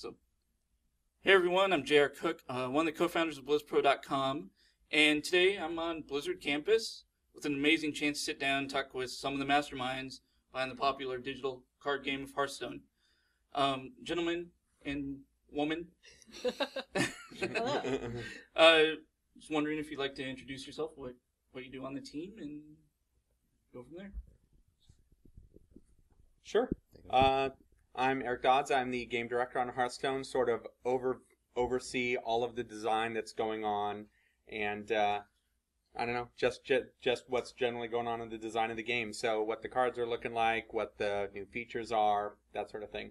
So, hey everyone, I'm J.R. Cook, one of the co-founders of BlizzPro.com, and today I'm on Blizzard campus with an amazing chance to sit down and talk with some of the masterminds behind the popular digital card game of Hearthstone. Gentlemen and woman, just wondering if you'd like to introduce yourself, what you do on the team, and go from there. Sure. I'm Eric Dodds. I'm the game director on Hearthstone, sort of oversee all of the design that's going on, and I don't know, just what's generally going on in the design of the game. So what the cards are looking like, what the new features are, that sort of thing.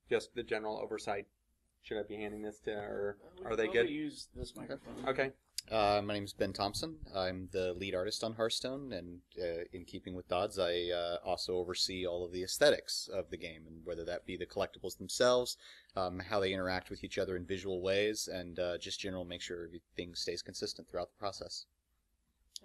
Just the general oversight. Should I be handing this to, or are they good? Use this microphone. Okay. My name is Ben Thompson. I'm the lead artist on Hearthstone, and in keeping with Dodds, I also oversee all of the aesthetics of the game, and whether that be the collectibles themselves, how they interact with each other in visual ways, and just general make sure everything stays consistent throughout the process.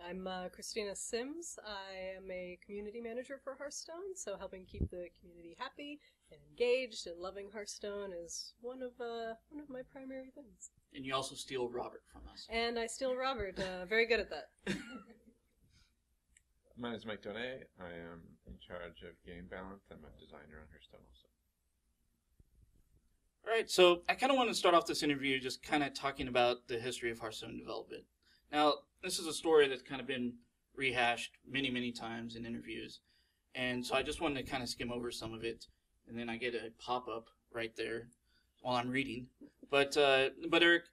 I'm Christina Sims. I am a community manager for Hearthstone, so helping keep the community happy and engaged and loving Hearthstone is one of my primary things. And you also steal Robert from us. And I steal Robert. Very good at that. My name is Mike Donais. I am in charge of game balance. I'm a designer on Hearthstone also. All right, so I kind of want to start off this interview just kind of talking about the history of Hearthstone development. Now, this is a story that's kind of been rehashed many, many times in interviews, and so I just wanted to kind of skim over some of it, and then I get a pop-up right there while I'm reading. But Eric,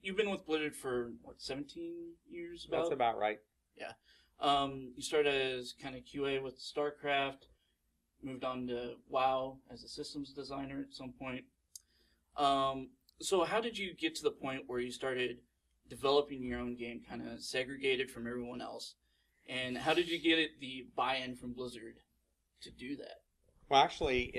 you've been with Blizzard for, what, 17 years? That's about right. Yeah. You started as kind of QA with StarCraft, moved on to WoW as a systems designer at some point. So how did you get to the point where you started developing your own game, kind of segregated from everyone else? And how did you get the buy-in from Blizzard to do that? Well, actually,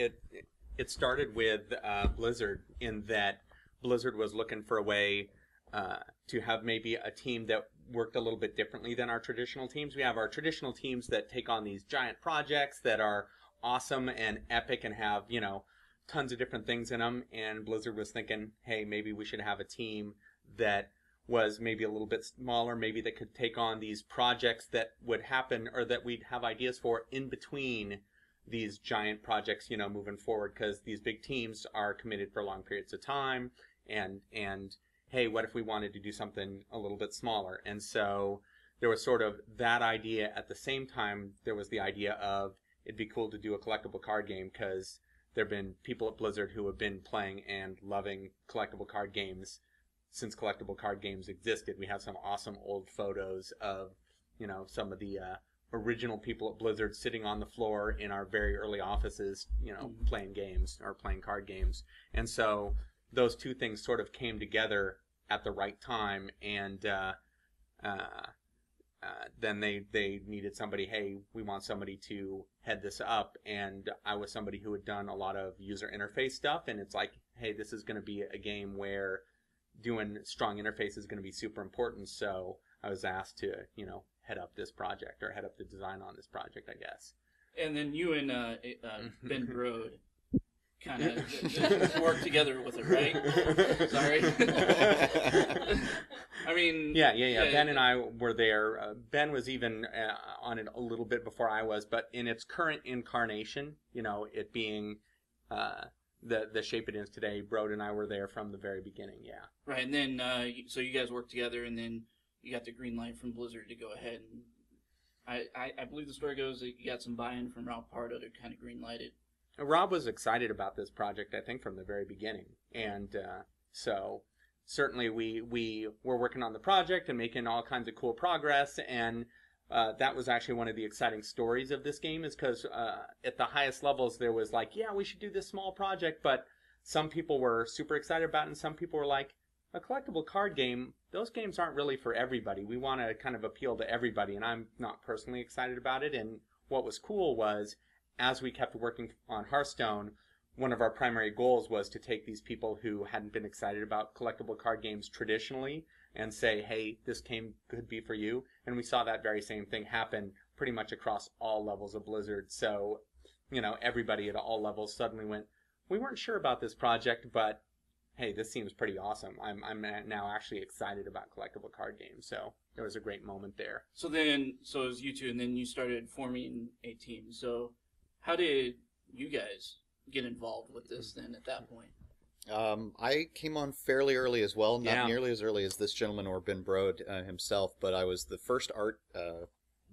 it started with Blizzard, in that Blizzard was looking for a way to have maybe a team that worked a little bit differently than our traditional teams. We have our traditional teams that take on these giant projects that are awesome and epic and have, you know, tons of different things in them. And Blizzard was thinking, hey, maybe we should have a team that was maybe a little bit smaller, maybe that could take on these projects that would happen, or that we'd have ideas for in between these giant projects, you know, moving forward, because these big teams are committed for long periods of time, and hey, what if we wanted to do something a little bit smaller? And so there was sort of that idea. At the same time, there was the idea of it'd be cool to do a collectible card game, because there have been people at Blizzard who have been playing and loving collectible card games since collectible card games existed. We have some awesome old photos of, you know, some of the original people at Blizzard sitting on the floor in our very early offices, you know, playing games or playing card games. And so those two things sort of came together at the right time, and then they needed somebody. Hey, we want somebody to head this up, and I was somebody who had done a lot of user interface stuff, and it's like, hey, this is going to be a game where doing strong interface is going to be super important. So I was asked to, you know, head up this project, or head up the design on this project, I guess. And then you and Ben Brode kind of worked together with it, right? Sorry. I mean... Yeah. Ben and I were there. Ben was even on it a little bit before I was, but in its current incarnation, you know, it being the shape it is today, Brode and I were there from the very beginning, yeah. Right, and then, so you guys worked together, and then you got the green light from Blizzard to go ahead, and I believe the story goes that you got some buy-in from Rob Pardo to kind of green light it. Rob was excited about this project, I think, from the very beginning, and so certainly we were working on the project and making all kinds of cool progress, and that was actually one of the exciting stories of this game, is because at the highest levels there was like, yeah, we should do this small project, but some people were super excited about it, and some people were like, a collectible card game, those games aren't really for everybody. We want to kind of appeal to everybody, and I'm not personally excited about it. And what was cool was, as we kept working on Hearthstone, one of our primary goals was to take these people who hadn't been excited about collectible card games traditionally and say, hey, this game could be for you. And we saw that very same thing happen pretty much across all levels of Blizzard. So, you know, everybody at all levels suddenly went, we weren't sure about this project, but hey, this seems pretty awesome. I'm now actually excited about collectible card games. So there was a great moment there. So it was you two, and then you started forming a team. So how did you guys get involved with this then at that point? I came on fairly early as well, not Yeah. nearly as early as this gentleman or Ben Brode himself, but I was the first art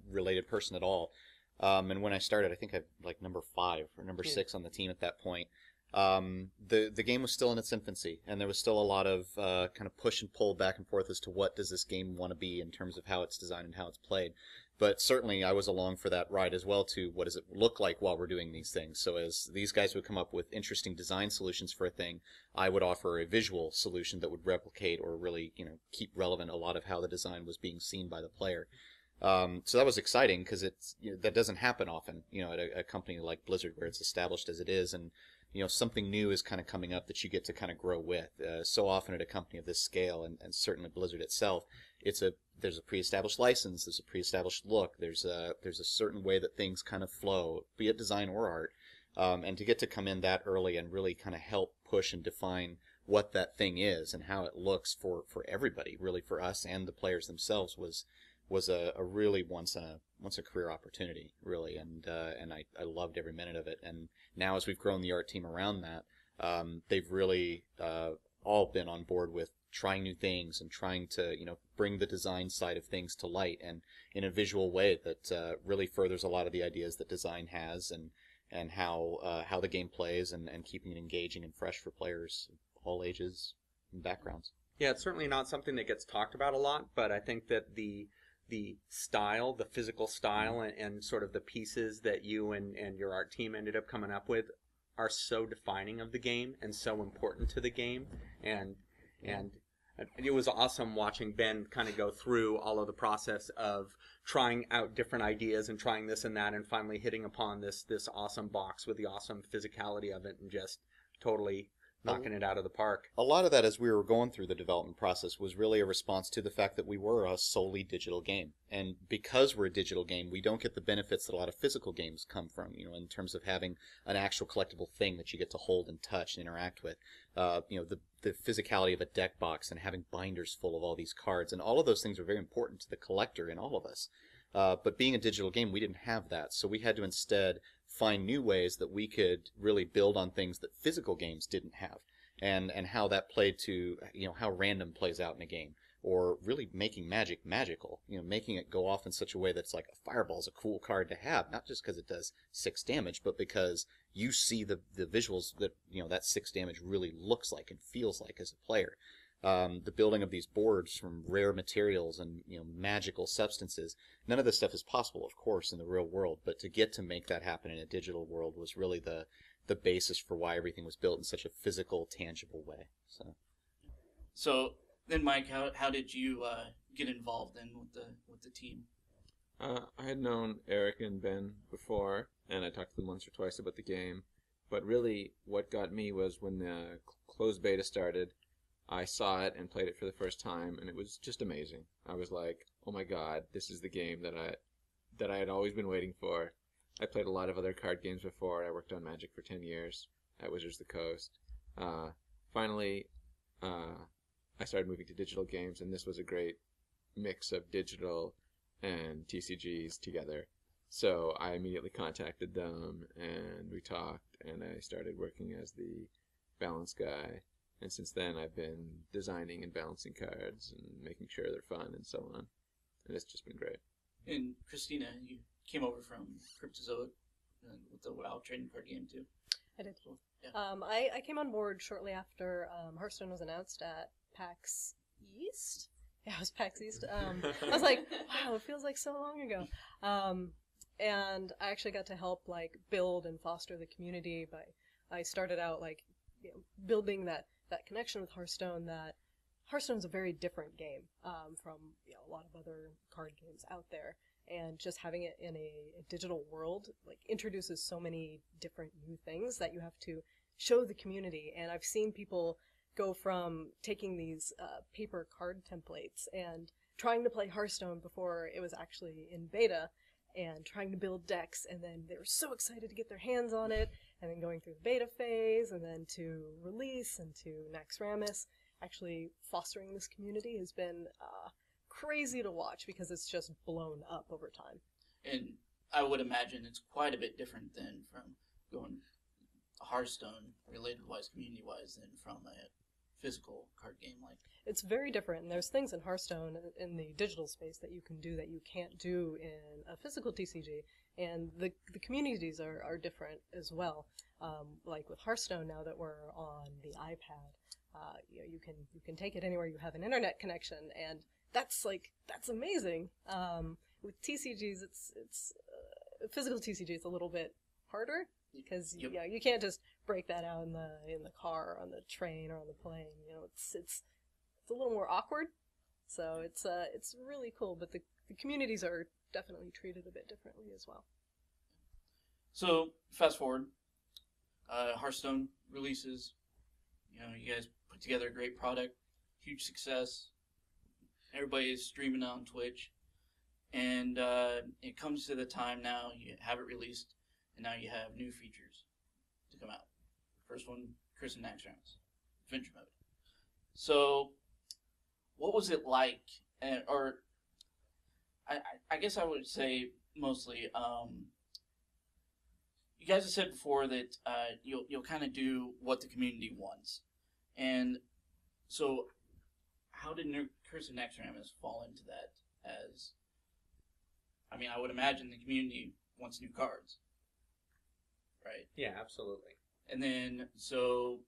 related person at all. And when I started, I think I like number 5 or number 6 on the team at that point. The game was still in its infancy, and there was still a lot of kind of push and pull back and forth as to what does this game want to be in terms of how it's designed and how it's played. But certainly I was along for that ride as well, to what does it look like while we're doing these things. So as these guys would come up with interesting design solutions for a thing, I would offer a visual solution that would replicate or really, keep relevant a lot of how the design was being seen by the player. So that was exciting because that doesn't happen often, at a company like Blizzard where it's established as it is, and something new is kind of coming up that you get to kind of grow with. So often at a company of this scale, and certainly Blizzard itself, there's a pre-established license, there's a pre-established look, there's a certain way that things kind of flow, be it design or art, and to get to come in that early and really kind of help push and define what that thing is and how it looks for everybody, really for us and the players themselves, was a really once a career opportunity, really, and I loved every minute of it. And now as we've grown the art team around that, they've really all been on board with trying new things and trying to bring the design side of things to light, and in a visual way that really furthers a lot of the ideas that design has, and how the game plays, and keeping it engaging and fresh for players of all ages and backgrounds. Yeah, it's certainly not something that gets talked about a lot, but I think that the style, the physical style, and sort of the pieces that you and your art team ended up coming up with are so defining of the game and so important to the game. And it was awesome watching Ben kind of go through all of the process of trying out different ideas and trying this and that, and finally hitting upon this awesome box with the awesome physicality of it, and just totally knocking it out of the park. A lot of that, as we were going through the development process, was really a response to the fact that we were a solely digital game. And because we're a digital game, we don't get the benefits that a lot of physical games come from, in terms of having an actual collectible thing that you get to hold and touch and interact with. The physicality of a deck box and having binders full of all these cards, and all of those things are very important to the collector in all of us. But being a digital game, we didn't have that, so we had to instead find new ways that we could really build on things that physical games didn't have, and how that played to, how random plays out in a game, or really making magic magical, making it go off in such a way that's like a fireball's a cool card to have, not just because it does 6 damage, but because you see the visuals that, that 6 damage really looks like and feels like as a player. The building of these boards from rare materials and magical substances. None of this stuff is possible, of course, in the real world, but to get to make that happen in a digital world was really the basis for why everything was built in such a physical, tangible way. So then, Mike, how did you get involved then with the team? I had known Eric and Ben before, and I talked to them once or twice about the game. But really, what got me was when the closed beta started. I saw it and played it for the first time, and it was just amazing. I was like, oh my god, this is the game that I had always been waiting for. I played a lot of other card games before. I worked on Magic for 10 years at Wizards of the Coast. Finally, I started moving to digital games, and this was a great mix of digital and TCGs together. So I immediately contacted them, and we talked, and I started working as the balance guy. And since then, I've been designing and balancing cards and making sure they're fun and so on. And it's just been great. And Christina, you came over from Cryptozoic with the WoW trading card game too. I did. So, yeah. I came on board shortly after Hearthstone was announced at PAX East. Yeah, it was PAX East. I was like, wow, it feels like so long ago. And I actually got to help build and foster the community I started out building that connection with Hearthstone. That Hearthstone's a very different game from a lot of other card games out there, and just having it in a digital world introduces so many different new things that you have to show the community. And I've seen people go from taking these paper card templates and trying to play Hearthstone before it was actually in beta, and trying to build decks, and then they were so excited to get their hands on it, and then going through the beta phase, and then to release, and to Naxxramas. Actually, fostering this community has been crazy to watch because it's just blown up over time. And I would imagine it's quite a bit different than from going Hearthstone, related-wise, community-wise, than from a physical card game like. It's very different, and there's things in Hearthstone in the digital space that you can do that you can't do in a physical TCG, and the communities are different as well. Like with Hearthstone, now that we're on the iPad, you can take it anywhere you have an internet connection, and that's amazing. With TCGs, it's physical TCG. It's a little bit harder because you can't just break that out in the car, or on the train, or on the plane. It's a little more awkward. So it's really cool, but the communities are definitely treated a bit differently as well. So fast forward, Hearthstone releases. You guys put together a great product, huge success. Everybody is streaming it on Twitch, and it comes to the time now you have it released, and now you have new features to come out. First one, Chris and Naxxramas, Adventure Mode. So, what was it like? Or I guess I would say mostly, you guys have said before that you'll kind of do what the community wants, and so how did Chris and Naxxramas fall into that? I would imagine the community wants new cards, right? Yeah, absolutely. And then, so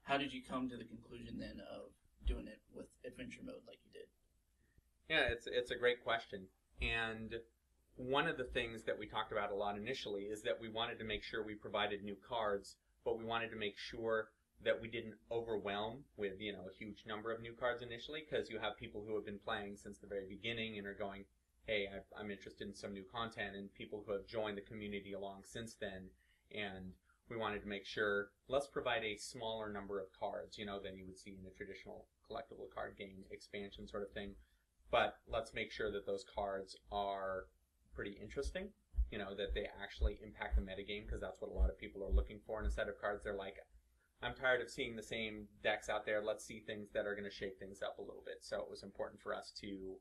how did you come to the conclusion then of doing it with Adventure Mode like you did? Yeah, it's a great question. And one of the things that we talked about a lot initially is that we wanted to make sure we provided new cards, but we wanted to make sure that we didn't overwhelm with, a huge number of new cards initially, because you have people who have been playing since the very beginning and are going, hey, I'm interested in some new content, and people who have joined the community along since then. And we wanted to make sure, let's provide a smaller number of cards, than you would see in a traditional collectible card game expansion sort of thing. But let's make sure that those cards are pretty interesting, that they actually impact the metagame, because that's what a lot of people are looking for in a set of cards. They're like, I'm tired of seeing the same decks out there. Let's see things that are going to shake things up a little bit. So it was important for us to,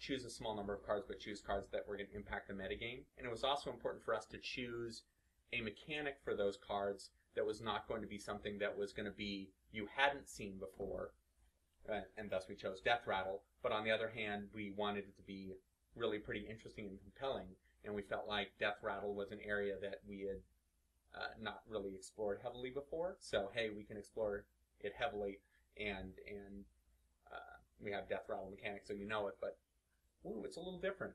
choose a small number of cards, but choose cards that were going to impact the metagame. And it was also important for us to choose a mechanic for those cards that was not going to be something that was going to be you hadn't seen before, and thus we chose Death Rattle. But on the other hand, we wanted it to be really pretty interesting and compelling, and we felt like Death Rattle was an area that we had not really explored heavily before. So hey, we can explore it heavily, and we have Death Rattle mechanics, so it, but it's a little different.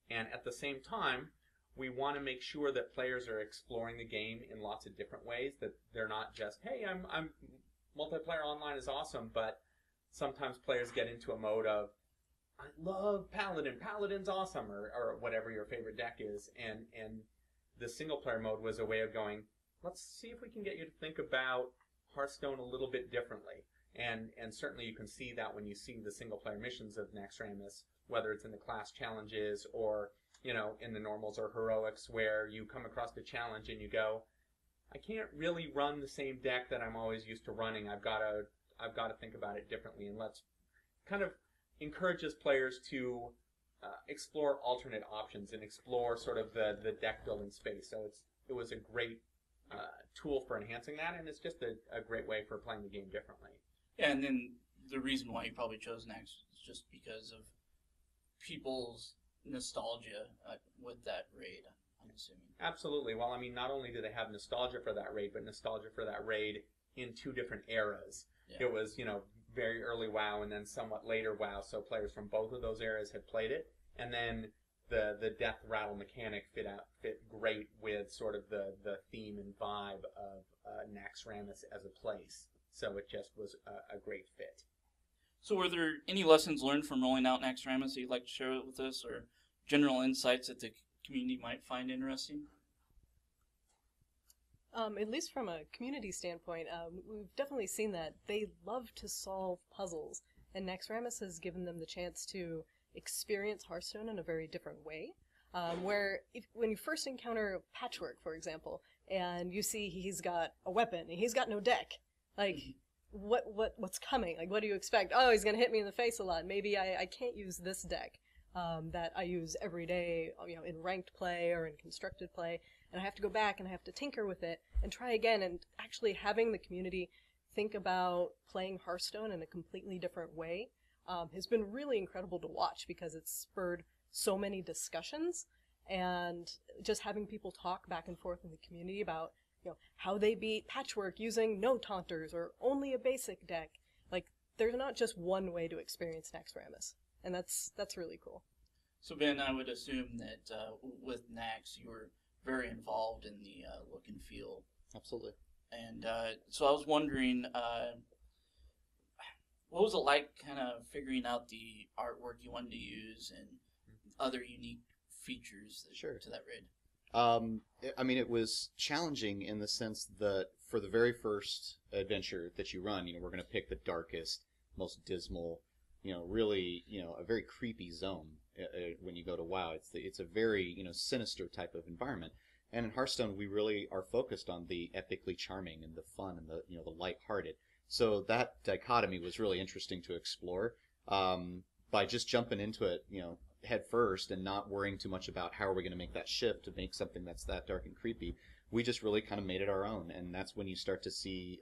And at the same time, we want to make sure that players are exploring the game in lots of different ways, that they're not just, hey, I'm multiplayer online is awesome, but sometimes players get into a mode of, I love Paladin, Paladin's awesome, or whatever your favorite deck is, and the single player mode was a way of going, let's see if we can get you to think about Hearthstone a little bit differently. And certainly you can see that when you see the single player missions of Naxxramas, whether it's in the class challenges or, in the normals or heroics, where you come across a challenge and you go, I can't really run the same deck that I'm always used to running. I've got to think about it differently, and let's kind of encourages players to explore alternate options and explore sort of the deck building space. So it was a great tool for enhancing that, and it's just a great way for playing the game differently. Yeah, and then the reason why you probably chose Nax is just because of people's nostalgia with that raid, I'm assuming. Absolutely. Well, not only do they have nostalgia for that raid, but nostalgia for that raid in two different eras. Yeah. It was, very early WoW and then somewhat later WoW, so players from both of those eras had played it. And then the Death Rattle mechanic fit great with sort of the theme and vibe of Naxxramas as a place. So it just was a great fit. So were there any lessons learned from rolling out Naxxramas that you'd like to share with us, or general insights that the community might find interesting? At least from a community standpoint, we've definitely seen that they love to solve puzzles, and Naxxramas has given them the chance to experience Hearthstone in a very different way. where when you first encounter Patchwork, for example, and you see he's got a weapon and he's got no deck, like what's coming? Like, what do you expect? Oh, he's gonna hit me in the face a lot. Maybe I can't use this deck that I use every day, in ranked play or in constructed play, and I have to go back and I have to tinker with it and try again. And actually having the community think about playing Hearthstone in a completely different way has been really incredible to watch, because it's spurred so many discussions, and just having people talk back and forth in the community about how they beat Patchwork using no taunters or only a basic deck. Like, there's not just one way to experience Naxxramas, and that's really cool. So Ben, I would assume that with Nax, you were very involved in the look and feel. Absolutely. And so I was wondering, what was it like kind of figuring out the artwork you wanted to use and other unique features to that raid? I mean, it was challenging in the sense that for the very first adventure that you run, we're going to pick the darkest, most dismal, really, a very creepy zone when you go to WoW. It's a very, sinister type of environment. And in Hearthstone, we really are focused on the epically charming and the fun and the lighthearted. So that dichotomy was really interesting to explore. By just jumping into it, head first and not worrying too much about how are we going to make that shift to make something that's that dark and creepy, we just really kind of made it our own. And that's when you start to see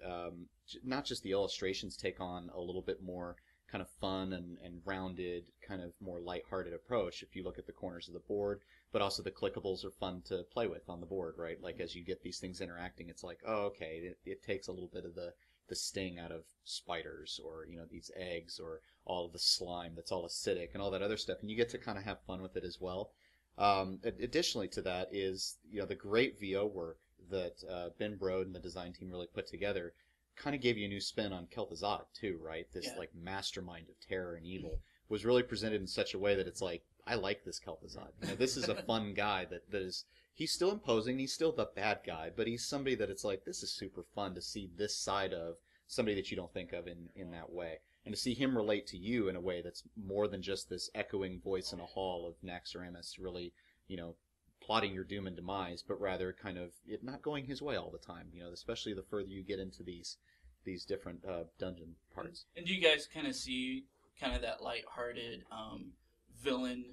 not just the illustrations take on a little bit more kind of fun and rounded, kind of more lighthearted approach if you look at the corners of the board, but also the clickables are fun to play with on the board, right? Like, as you get these things interacting, it's like, oh, okay, it takes a little bit of the sting out of spiders, or these eggs, or all of the slime that's all acidic and all that other stuff, and you get to kind of have fun with it as well. Additionally to that is the great VO work that Ben Brode and the design team really put together. Kind of gave you a new spin on Kel'Thuzad too, right? This like mastermind of terror and evil was really presented in such a way that it's like, I like this Kel'Thuzad. This is a fun guy that is. He's still imposing. He's still the bad guy, but he's somebody that it's like, this is super fun to see this side of somebody that you don't think of in that way, and to see him relate to you in a way that's more than just this echoing voice in a hall of Naxxramas, really, plotting your doom and demise, but rather kind of it not going his way all the time. Especially the further you get into these different dungeon parts. And do you guys kind of see kind of that lighthearted villain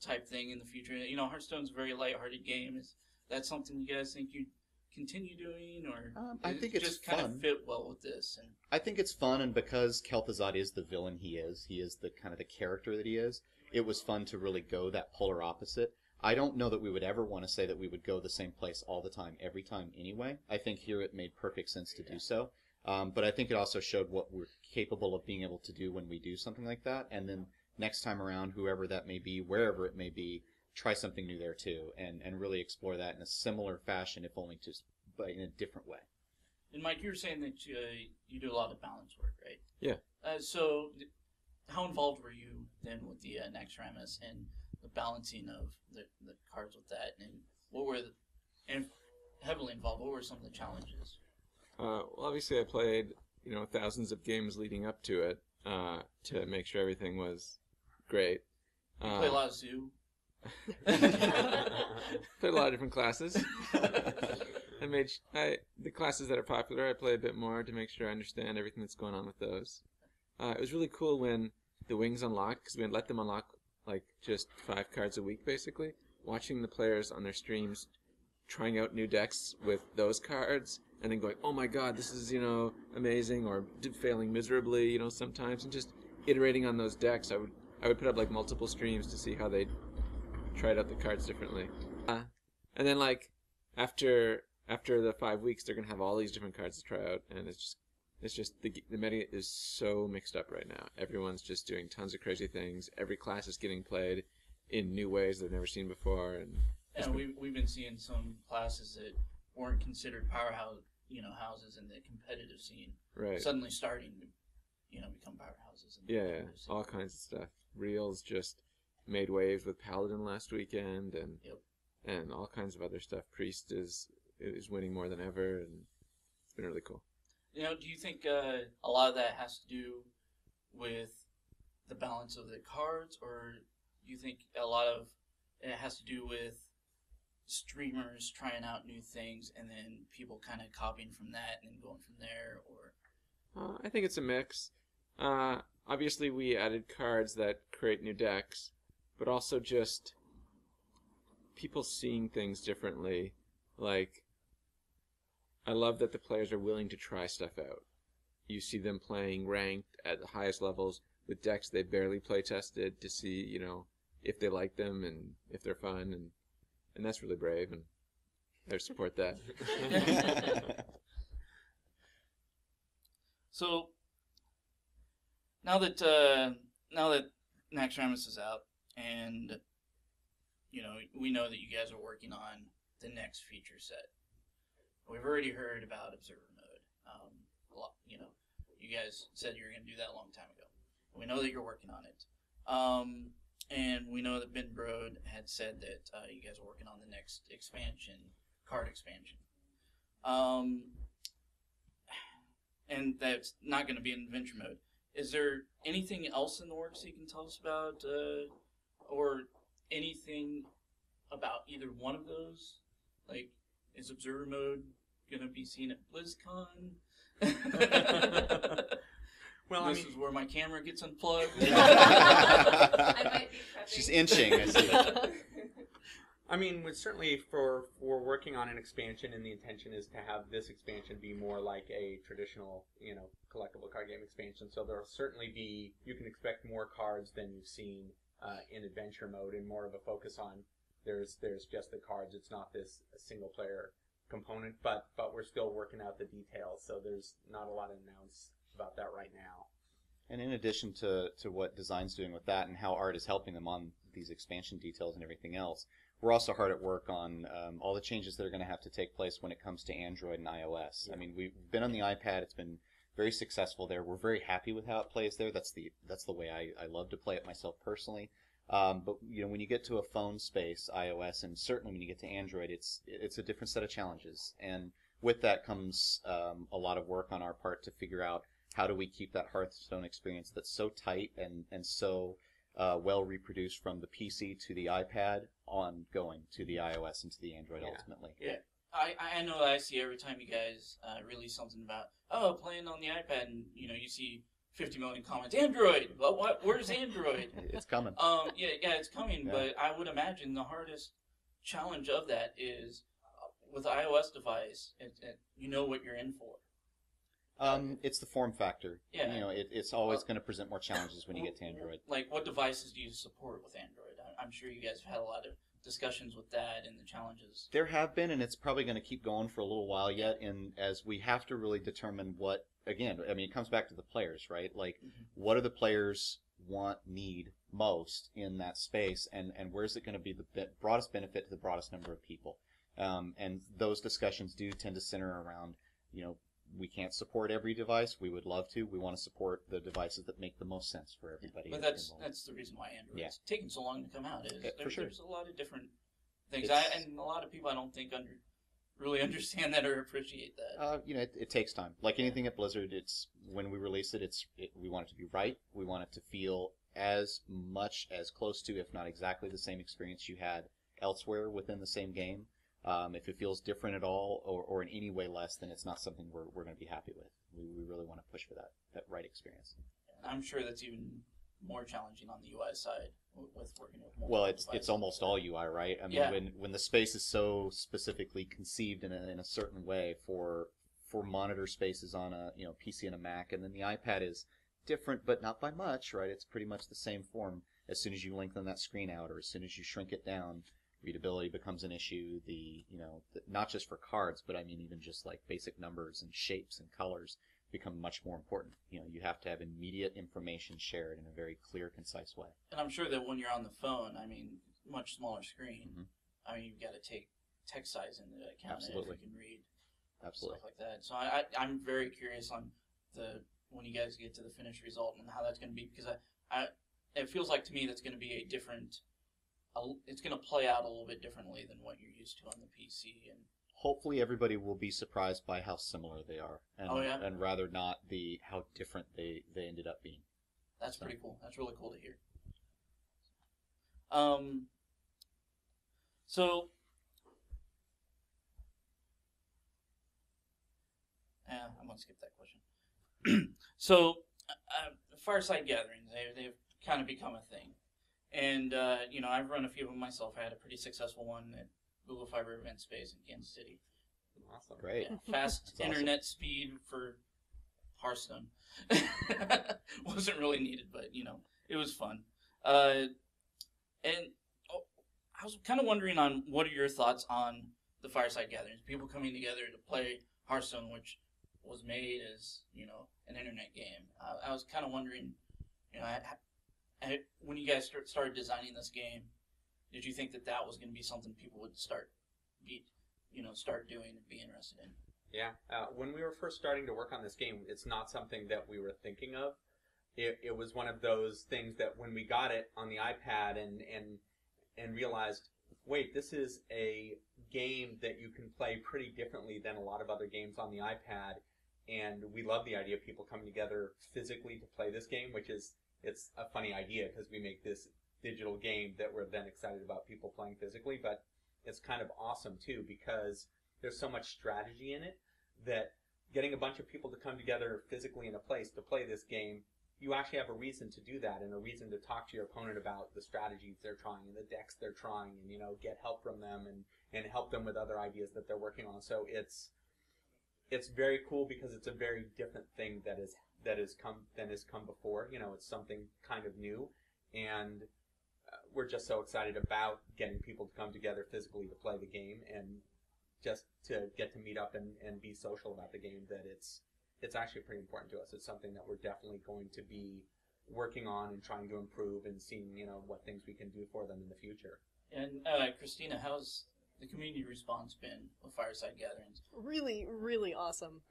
type thing in the future? Hearthstone's a very lighthearted game. Is that something you guys think you'd continue doing, or I think it's just fun. kind of fit well with this? And I think it's fun, and because Kel'Thuzad is the villain he is the kind of the character that he is, it was fun to really go that polar opposite. I don't know that we would ever want to say that we would go the same place all the time, every time anyway. I think here it made perfect sense to do so. But I think it also showed what we're capable of being able to do when we do something like that, and then next time around, whoever that may be, wherever it may be, try something new there too, and really explore that in a similar fashion, if only just but in a different way. And Mike, you were saying that you do a lot of balance work, right? Yeah. So how involved were you then with the Naxxramas and the balancing of the cards with that, and what were and heavily involved, what were some of the challenges? Well, obviously I played thousands of games leading up to it to make sure everything was great. You play a lot of Zoo? Played a lot of different classes. The classes that are popular, I play a bit more to make sure I understand everything that's going on with those. It was really cool when the wings unlocked, because we had let them unlock like just 5 cards a week basically. Watching the players on their streams trying out new decks with those cards, and then going, oh my god, this is amazing, or failing miserably sometimes, and just iterating on those decks. I would put up like multiple streams to see how they tried out the cards differently. And then like after the 5 weeks, they're gonna have all these different cards to try out, and it's just the meta is so mixed up right now. Everyone's just doing tons of crazy things. Every class is getting played in new ways they've never seen before, and we've been seeing some classes that weren't considered powerhouse houses in the competitive scene, right, suddenly starting to become powerhouses. Yeah, all kinds of stuff. Reels just made waves with Paladin last weekend, and all kinds of other stuff. Priest is winning more than ever, and it's been really cool. Do you think a lot of that has to do with the balance of the cards, or do you think a lot of it has to do with streamers trying out new things and then people kind of copying from that and then going from there, or? I think it's a mix. Obviously, we added cards that create new decks, but also just people seeing things differently. Like, I love that the players are willing to try stuff out. You see them playing ranked at the highest levels with decks they barely play tested to see, you know, if they like them and if they're fun, and that's really brave, and I support that. So now that Naxxramas is out, and you know, we know that you guys are working on the next feature set. We've already heard about Observer Mode. A lot, you know, you guys said you were going to do that a long time ago. We know that you're working on it. And we know that Ben Brode had said that you guys are working on the next expansion, card expansion. And that's not going to be in Adventure Mode. Is there anything else in the works that you can tell us about, or anything about either one of those? Like, is Observer Mode going to be seen at BlizzCon? Well, this is where my camera gets unplugged. I might be prepping. She's inching. I see. I mean, certainly for working on an expansion, and the intention is to have this expansion be more like a traditional, you know, collectible card game expansion. So there'll certainly be, you can expect more cards than you've seen in Adventure Mode, and more of a focus on there's just the cards. It's not this single player component, but we're still working out the details. So there's not a lot to announce about that right now. And in addition to what design's doing with that and how art is helping them on these expansion details and everything else, we're also hard at work on all the changes that are going to have to take place when it comes to Android and iOS. Yeah. I mean, we've been on the iPad. It's been very successful there. We're very happy with how it plays there. That's the way I love to play it myself personally. But you know, when you get to a phone space, iOS, and certainly when you get to Android, it's a different set of challenges. And with that comes a lot of work on our part to figure out how do we keep that Hearthstone experience that's so tight and so well reproduced from the PC to the iPad on going to the iOS and to the Android ultimately. Yeah. I know that I see every time you guys release something about, playing on the iPad, and you know, you see 50 million comments, Android, but what? Where's Android? It's coming. Yeah, it's coming, Yeah. but I would imagine the hardest challenge of that is with iOS device, you know what you're in for. It's the form factor. Yeah. You know, it's always going to present more challenges when you get to Android. Like, what devices do you support with Android? I'm sure you guys have had a lot of discussions with that and the challenges. There have been, and it's probably going to keep going for a little while yet, and as we have to really determine what, again, I mean, it comes back to the players, right? Like, what do the players need most in that space, and where's it going to be the broadest benefit to the broadest number of people? And those discussions do tend to center around, you know, we can't support every device. We would love to. We want to support the devices that make the most sense for everybody. But that's the reason why Android is taking so long to come out. For sure. There's a lot of different things, and a lot of people I don't think really understand that or appreciate that. You know, it takes time. Like anything at Blizzard, it's when we release it, we want it to be right. We want it to feel as much as close to, if not exactly, the same experience you had elsewhere within the same game. If it feels different at all or in any way less, then it's not something we're going to be happy with. We really want to push for that right experience. I'm sure that's even more challenging on the UI side with working with multiple Well, devices. it's almost all UI, right? I mean, when the space is so specifically conceived in a certain way for monitor spaces on a PC and a Mac, and then the iPad is different, but not by much, right? It's pretty much the same form. As soon as you lengthen that screen out, or as soon as you shrink it down, readability becomes an issue. Not just for cards, but I mean even just like basic numbers and shapes and colors become much more important. You know, you have to have immediate information shared in a very clear, concise way. And I'm sure that when you're on the phone, I mean, much smaller screen. I mean, you've got to take text size into account. Absolutely. If you can read Absolutely. stuff like that. So I'm very curious on when you guys get to the finished result and how that's going to be, because it feels like to me that's going to be a different. It's going to play out a little bit differently than what you're used to on the PC. And hopefully everybody will be surprised by how similar they are, and rather not how different they ended up being. That's pretty cool. That's really cool to hear. So, I'm gonna skip that question. So, fireside gatherings, they've kind of become a thing. And, I've run a few of them myself. I had a pretty successful one at Google Fiber Event Space in Kansas City. Awesome. Great. Yeah, fast That's internet speed for Hearthstone. Wasn't really needed, but, it was fun. I was kind of wondering on what are your thoughts on the fireside gatherings? People coming together to play Hearthstone, which was made as, an internet game. I was kind of wondering, when you guys started designing this game, did you think that was going to be something people would start doing and be interested in? Yeah. When we were first starting to work on this game, it's not something that we were thinking of. It was one of those things that when we got it on the iPad and realized, wait, this is a game that you can play pretty differently than a lot of other games on the iPad, and we love the idea of people coming together physically to play this game, it's a funny idea because we make this digital game that we're then excited about people playing physically, but it's kind of awesome too because there's so much strategy in it that getting a bunch of people to come together physically in a place to play this game, you actually have a reason to do that and a reason to talk to your opponent about the strategies they're trying and the decks they're trying and, get help from them and help them with other ideas that they're working on. So it's very cool because it's a very different thing that has come before. It's something kind of new, and we're just so excited about getting people to come together physically to play the game and just to get to meet up and be social about the game, that it's actually pretty important to us. It's something that we're definitely going to be working on and trying to improve and seeing, what things we can do for them in the future. And Christina, how's the community response been with fireside gatherings? Really, really awesome.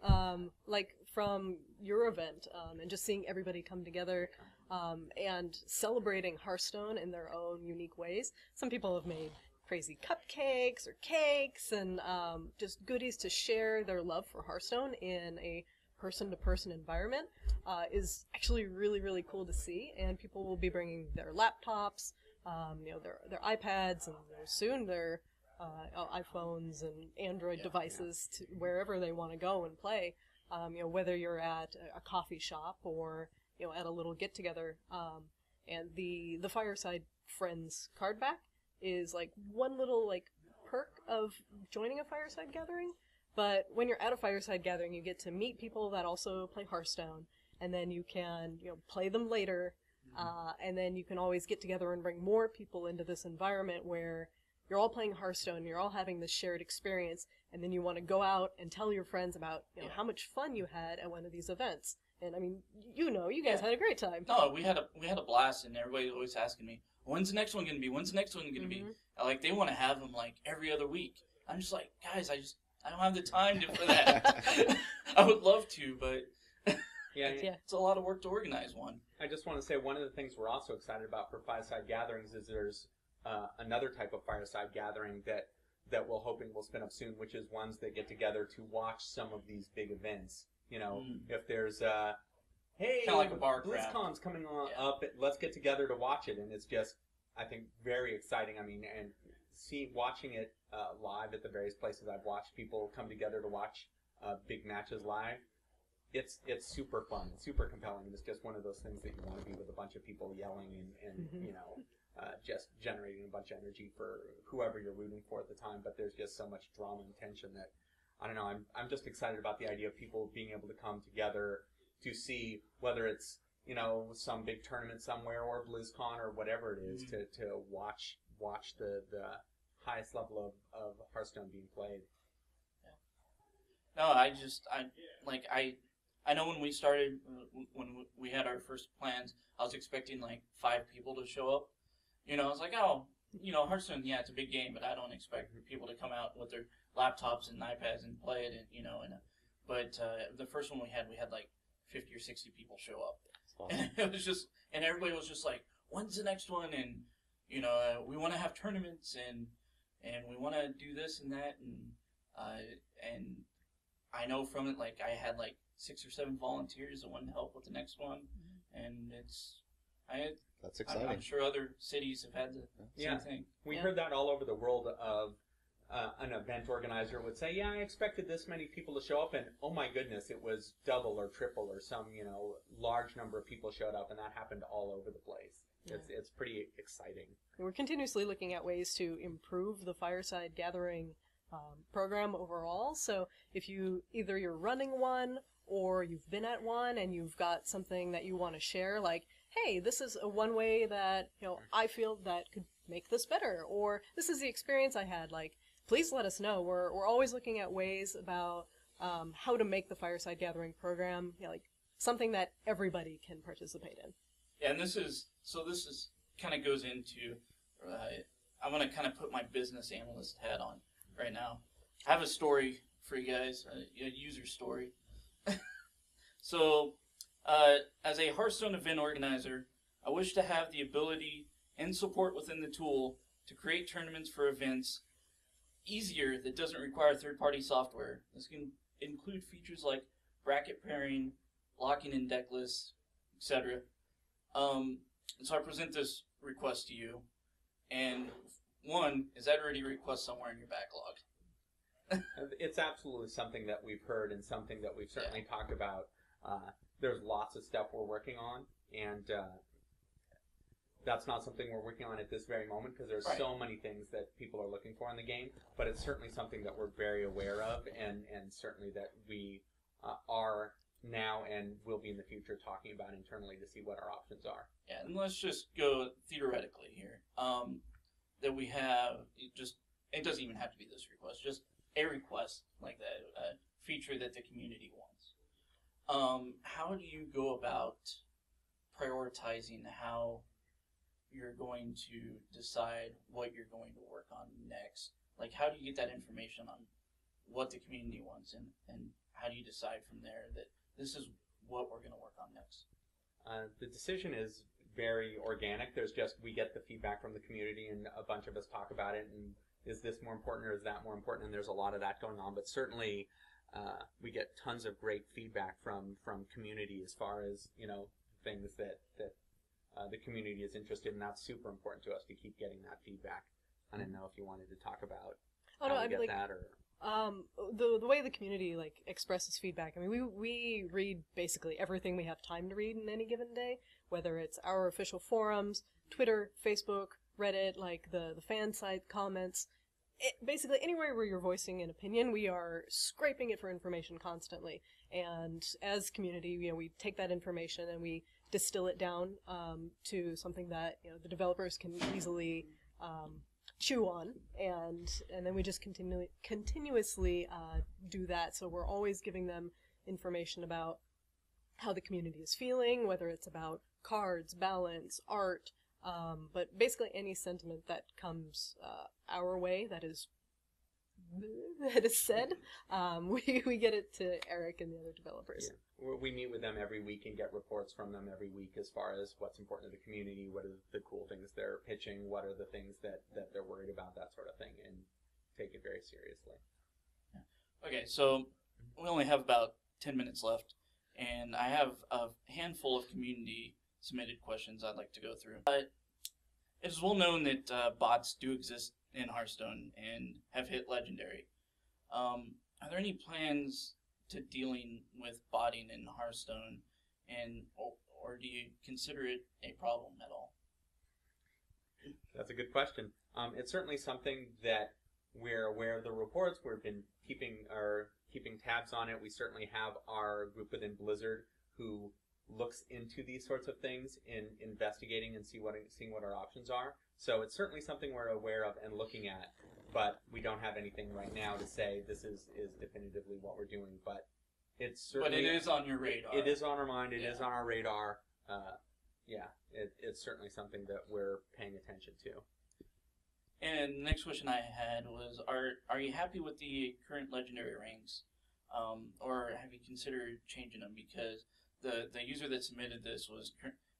Like from your event, and just seeing everybody come together, and celebrating Hearthstone in their own unique ways. Some people have made crazy cupcakes or cakes and just goodies to share their love for Hearthstone in a person-to-person environment is actually really, really cool to see. And people will be bringing their laptops, their iPads, and soon their iPhones and Android devices to wherever they want to go and play. Whether you're at a coffee shop or at a little get-together. And the Fireside Friends card back is like one little perk of joining a fireside gathering. But when you're at a fireside gathering, you get to meet people that also play Hearthstone, and then you can play them later, and then you can always get together and bring more people into this environment where you're all playing Hearthstone, you're all having this shared experience, and then you want to go out and tell your friends about how much fun you had at one of these events. And I mean, you guys had a great time. No, we had a blast, and everybody's always asking me, when's the next one going to be? When's the next one going to be? They want to have them every other week. I'm just like, guys, I don't have the time for that. I would love to, but it's a lot of work to organize one. I just want to say one of the things we're also excited about for fireside gatherings is there's another type of fireside gathering that we're hoping will spin up soon, which is ones that get together to watch some of these big events. If there's hey, kind of like a bar craft. BlizzCon's coming up, let's get together to watch it, and it's just, I think, very exciting. I mean, and watching it live at the various places I've watched people come together to watch big matches live. It's super fun, it's super compelling, and it's just one of those things that you want to be with a bunch of people yelling and just generating a bunch of energy for whoever you're rooting for at the time. But there's just so much drama and tension that, I don't know, I'm just excited about the idea of people being able to come together to see, whether it's some big tournament somewhere or BlizzCon or whatever it is, to watch the highest level of Hearthstone being played. No, I know when we started, when we had our first plans, I was expecting 5 people to show up. I was like, Hearthstone, yeah, it's a big game, but I don't expect people to come out with their laptops and iPads and play it, but the first one we had 50 or 60 people show up. Awesome. And it was just, and everybody was just like, when's the next one? And, we want to have tournaments and we want to do this and that. And I know from it, I had 6 or 7 volunteers that wanted to help with the next one. And That's exciting. I'm sure other cities have had the same thing. We heard that all over the world of an event organizer would say, yeah, I expected this many people to show up, and oh my goodness, it was double or triple or some, large number of people showed up, and that happened all over the place. Yeah. It's pretty exciting. We're continuously looking at ways to improve the Fireside Gathering program overall. So if either you're running one or you've been at one and you've got something that you want to share, like, hey, this is one way that I feel that could make this better, or this is the experience I had, like, please let us know. We're always looking at ways about how to make the Fireside Gathering program like something that everybody can participate in. Yeah, and this is kind of goes into, I'm going to kind of put my business analyst hat on right now. I have a story for you guys, a user story. So, as a Hearthstone event organizer, I wish to have the ability and support within the tool to create tournaments for events easier that doesn't require third-party software. This can include features like bracket pairing, locking in deck lists, etc. So I present this request to you, and one, is that already a request somewhere in your backlog? It's absolutely something that we've heard and something that we've certainly talked about. There's lots of stuff we're working on, and that's not something we're working on at this very moment because there's so many things that people are looking for in the game, but it's certainly something that we're very aware of, and certainly that we are now and will be in the future talking about internally to see what our options are. Yeah, and let's just go theoretically here. That we have, it doesn't even have to be this request, just a request like that, a feature that the community wants. How do you go about prioritizing how you're going to decide what you're going to work on next? Like, how do you get that information on what the community wants, and how do you decide from there that this is what we're going to work on next? The decision is very organic. We get the feedback from the community, and a bunch of us talk about it, and is this more important or is that more important? And there's a lot of that going on, but certainly we get tons of great feedback from community as far as, things that the community is interested in. That's super important to us to keep getting that feedback. I didn't know if you wanted to talk about how we get that, or... The way the community expresses feedback, I mean, we read basically everything we have time to read in any given day, whether it's our official forums, Twitter, Facebook, Reddit, the fan site comments. Basically anywhere where you're voicing an opinion, we are scraping it for information constantly. And as community, we take that information and we distill it down to something that the developers can easily chew on, and then we just continuously do that. So we're always giving them information about how the community is feeling, whether it's about cards, balance, art, but basically any sentiment that comes our way that is said, we get it to Eric and the other developers. Yeah. We meet with them every week and get reports from them every week as far as what's important to the community, what are the cool things they're pitching, what are the things that they're worried about, that sort of thing, and take it very seriously. Yeah. Okay, so we only have about 10 minutes left, and I have a handful of community submitted questions I'd like to go through. It is well known that bots do exist in Hearthstone and have hit Legendary. Are there any plans to dealing with botting in Hearthstone, or do you consider it a problem at all? That's a good question. It's certainly something that we're aware of the reports. We've been keeping tabs on it. We certainly have our group within Blizzard who looks into these sorts of things in investigating and seeing what our options are. So it's certainly something we're aware of and looking at, but we don't have anything right now to say this is definitively what we're doing. But it's certainly... But it is on your radar. It is on our mind. It is on our radar. It's certainly something that we're paying attention to. And the next question I had was, are you happy with the current Legendary ranks? Or have you considered changing them? Because the user that submitted this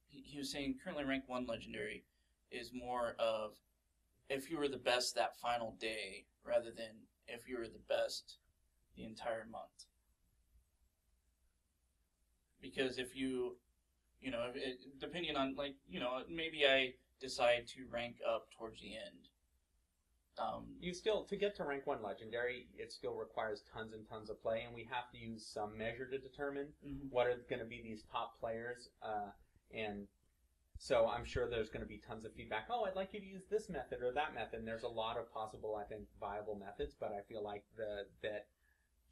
he was saying currently rank 1 Legendary is more of if you were the best that final day rather than if you were the best the entire month. Because if you You know, depending on, like, you know, maybe I decide to rank up towards the end. You still, to get to rank 1 legendary, it still requires tons and tons of play, and we have to use some measure to determine what are going to be these top players. And so I'm sure there's going to be tons of feedback. Oh, I'd like you to use this method or that method. And there's a lot of possible, I think, viable methods, but I feel like that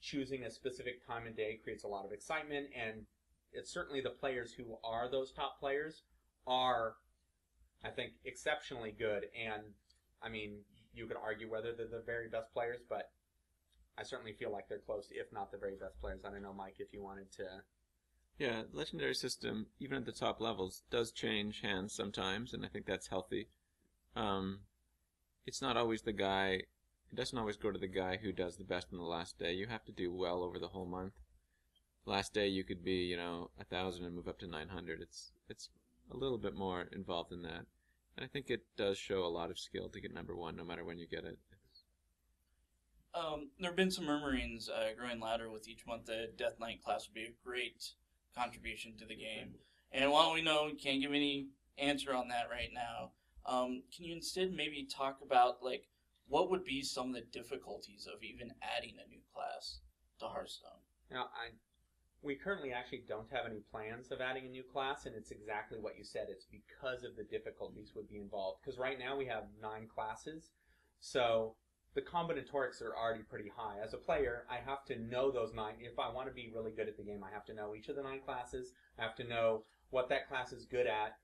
choosing a specific time and day creates a lot of excitement, and it's certainly the players who are those top players are, I think, exceptionally good. And, I mean, you could argue whether they're the very best players, but I certainly feel like they're close, if not the very best players. I don't know, Mike, if you wanted to... Yeah, legendary system, even at the top levels, does change hands sometimes, and I think that's healthy. It's not always the guy... It doesn't always go to the guy who does the best on the last day. You have to do well over the whole month. Last day you could be, 1,000 and move up to 900. It's a little bit more involved than that. And I think it does show a lot of skill to get number 1, no matter when you get it. There have been some murmurings growing louder with each month that Death Knight class would be a great contribution to the game. And while we know we can't give any answer on that right now, can you instead maybe talk about, like, what would be some of the difficulties of even adding a new class to Hearthstone? Now, we currently actually don't have any plans of adding a new class, and it's exactly what you said. It's because of the difficulties would be involved. Because right now we have 9 classes, so the combinatorics are already pretty high. As a player, I have to know those 9. If I want to be really good at the game, I have to know each of the 9 classes. I have to know what that class is good at.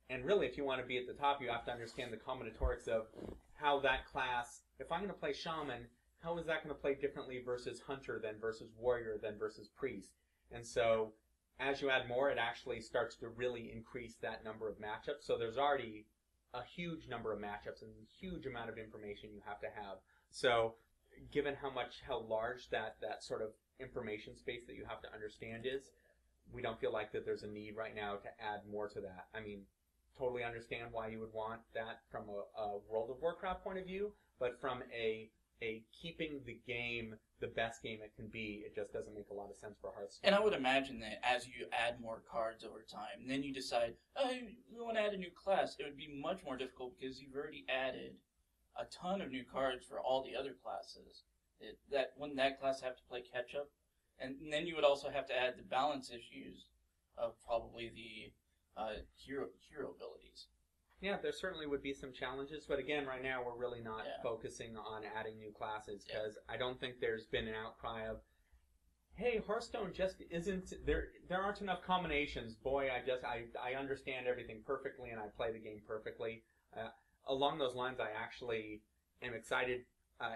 And really, if you want to be at the top, you have to understand the combinatorics of how that class, if I'm going to play Shaman, how is that going to play differently versus Hunter, then versus Warrior, then versus Priest? And so, as you add more, it actually starts to really increase that number of matchups. So there's already a huge number of matchups and a huge amount of information you have to have. So, given how large that sort of information space that you have to understand is, we don't feel like that there's a need right now to add more to that. I mean, totally understand why you would want that from a World of Warcraft point of view, but from a keeping the game the best game it can be, it just doesn't make a lot of sense for Hearthstone. And I would imagine that as you add more cards over time, and then you decide, oh, we want to add a new class, it would be much more difficult because you've already added a ton of new cards for all the other classes. Wouldn't that class have to play catch up? And then you would also have to add the balance issues of probably the hero abilities. Yeah, there certainly would be some challenges, but again, right now we're really not focusing on adding new classes because I don't think there's been an outcry of, hey, Hearthstone just isn't, there aren't enough combinations. Boy, I understand everything perfectly and I play the game perfectly. Along those lines, I actually am excited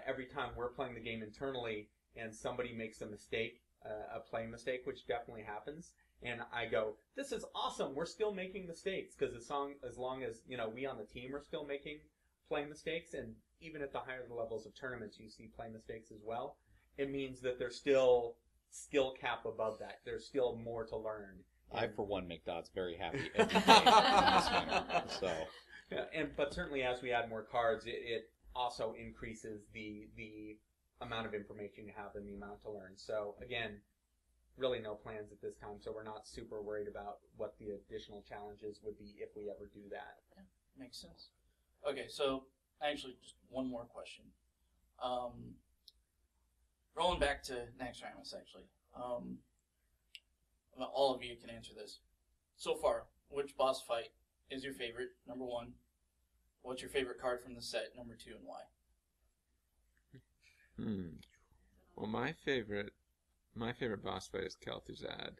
every time we're playing the game internally and somebody makes a mistake, a play mistake, which definitely happens. And I go, this is awesome. We're still making mistakes because as long as we on the team are still making play mistakes, and even at the higher levels of tournaments, you see play mistakes as well. It means that there's still skill cap above that. There's still more to learn. I, for one, make Dodds very happy every day in this manner. So, but certainly as we add more cards, it also increases the amount of information you have and the amount to learn. So again, really no plans at this time, so we're not super worried about what the additional challenges would be if we ever do that. Yeah, makes sense. Okay, so actually just one more question. Rolling back to Naxxramas, actually. All of you can answer this. So far, which boss fight is your favorite, number 1? What's your favorite card from the set, number 2, and why? Well, my favorite boss fight is Kel'Thuzad.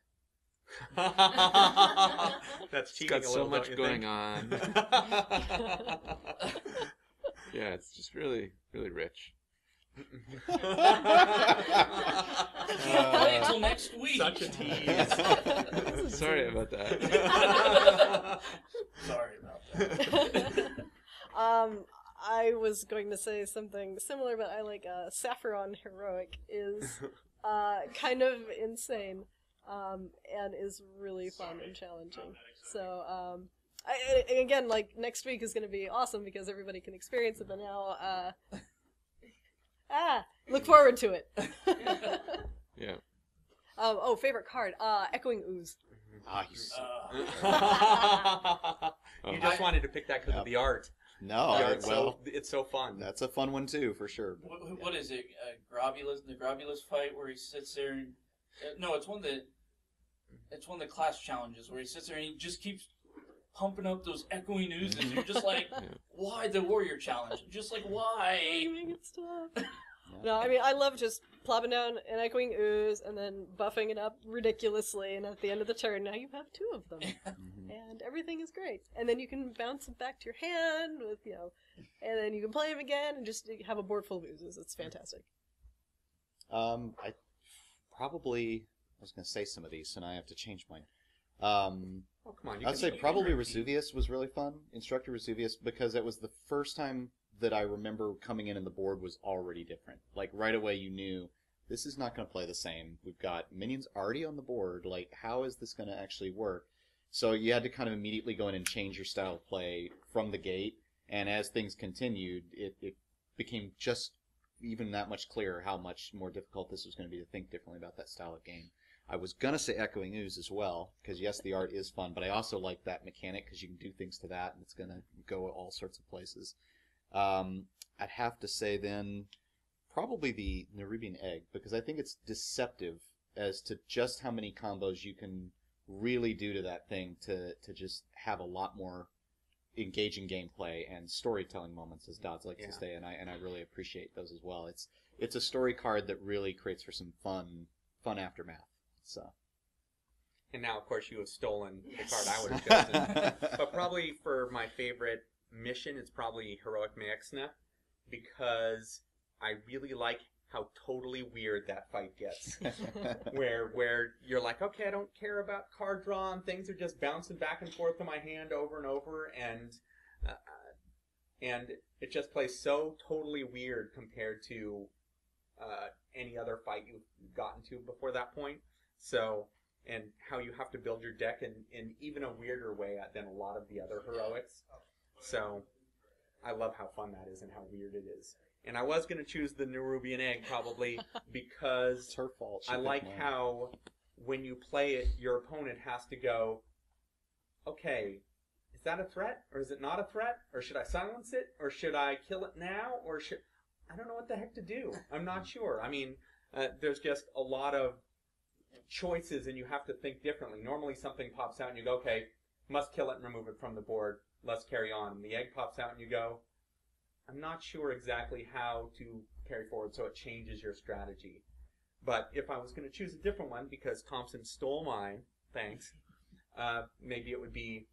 That's cheating. It's got so much going on. Yeah, it's just really, really rich. Wait until next week. Such a tease. Sorry about that. Sorry about that. I was going to say something similar, but I like Saffron Heroic is kind of insane and is really fun and challenging. So, again, like, next week is going to be awesome because everybody can experience it, but now, look forward to it. Yeah. Favorite card. Echoing Ooze. Nice. You just wanted to pick that because of the art. No, The art's well, it's so fun. that's a fun one too, for sure. What is it? Grobulus, the Grobulus fight where he sits there and no, it's one of the class challenges where he sits there and he just keeps pumping up those echoing oozes. You're just like, why the warrior challenge? Just like, why? Make it stop. No, I mean, I love just plopping down an echoing ooze and then buffing it up ridiculously, and at the end of the turn, now you have 2 of them. And everything is great. And then you can bounce them back to your hand with, and then you can play them again and just have a board full of oozes. It's fantastic. I was going to say some of these, and I have to change mine. Oh, come on. I'd say probably Vesuvius was really fun. Instructor Vesuvius, because it was the first time that I remember coming in and the board was already different. Like, right away you knew, this is not going to play the same. We've got minions already on the board. Like, how is this going to actually work? So you had to kind of immediately go in and change your style of play from the gate. And as things continued, it became just even that much clearer how much more difficult this was going to be to think differently about that style of game. I was going to say Echoing Ooze as well, because yes, the art is fun, but I also like that mechanic because you can do things to that, and it's going to go all sorts of places. I'd have to say then probably the Nerubian Egg, because I think it's deceptive as to just how many combos you can really do to that thing to just have a lot more engaging gameplay and storytelling moments, as Dodds likes to say, and I really appreciate those as well. It's a story card that really creates for some fun aftermath. So. And now, of course, you have stolen the card I would have chosen. But probably for my favorite mission, it's probably Heroic Maexna, because I really like how totally weird that fight gets. where you're like, okay, I don't care about card draw, and things are just bouncing back and forth in my hand over and over, and it just plays so totally weird compared to any other fight you've gotten to before that point. So, and how you have to build your deck in even a weirder way than a lot of the other heroics. So, I love how fun that is and how weird it is. And I was going to choose the Nerubian Egg probably because It's her fault. I like how when you play it, your opponent has to go, okay, is that a threat or is it not a threat? Or should I silence it? Or should I kill it now? Or should... I don't know what the heck to do. I'm not sure. I mean, there's just a lot of choices and you have to think differently. Normally something pops out and you go, okay, must kill it and remove it from the board. Let's carry on. And the egg pops out and you go, I'm not sure exactly how to carry forward, so it changes your strategy. But if I was going to choose a different one, because Thompson stole mine, thanks, maybe it would be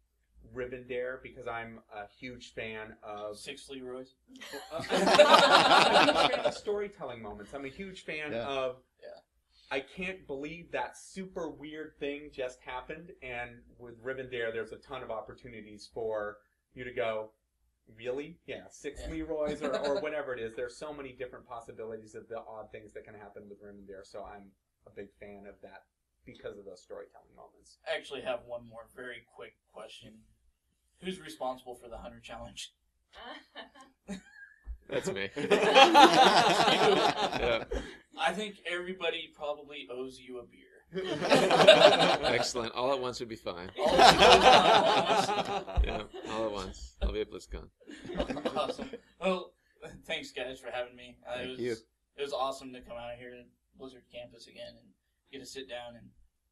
Rivendare, because I'm a huge fan of... 6 Leroy's? I'm a huge fan of storytelling moments. I'm a huge fan of... I can't believe that super weird thing just happened, and with Rivendare, there's a ton of opportunities for you to go, really? Yeah, 6 Leroy's or whatever it is. There's so many different possibilities of the odd things that can happen with Rivendare, so I'm a big fan of that because of those storytelling moments. I actually have one more very quick question. Who's responsible for the Hunter Challenge? That's me. Yeah. I think everybody probably owes you a beer. Excellent. All at once would be fine. All at once. Yeah, all at once. I'll be at BlizzCon. Awesome. Well, thanks guys for having me. Thank you. It was awesome to come out here to Blizzard campus again and get to sit down and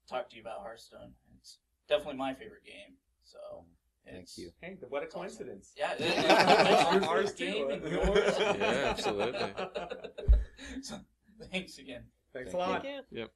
talk to you about Hearthstone. It's definitely my favorite game. So Thank you. Hey, what a coincidence. Yeah, it's your Ours first game too. and yours. Yeah, absolutely. So, thanks again. Thanks a lot. Thank you. Yep.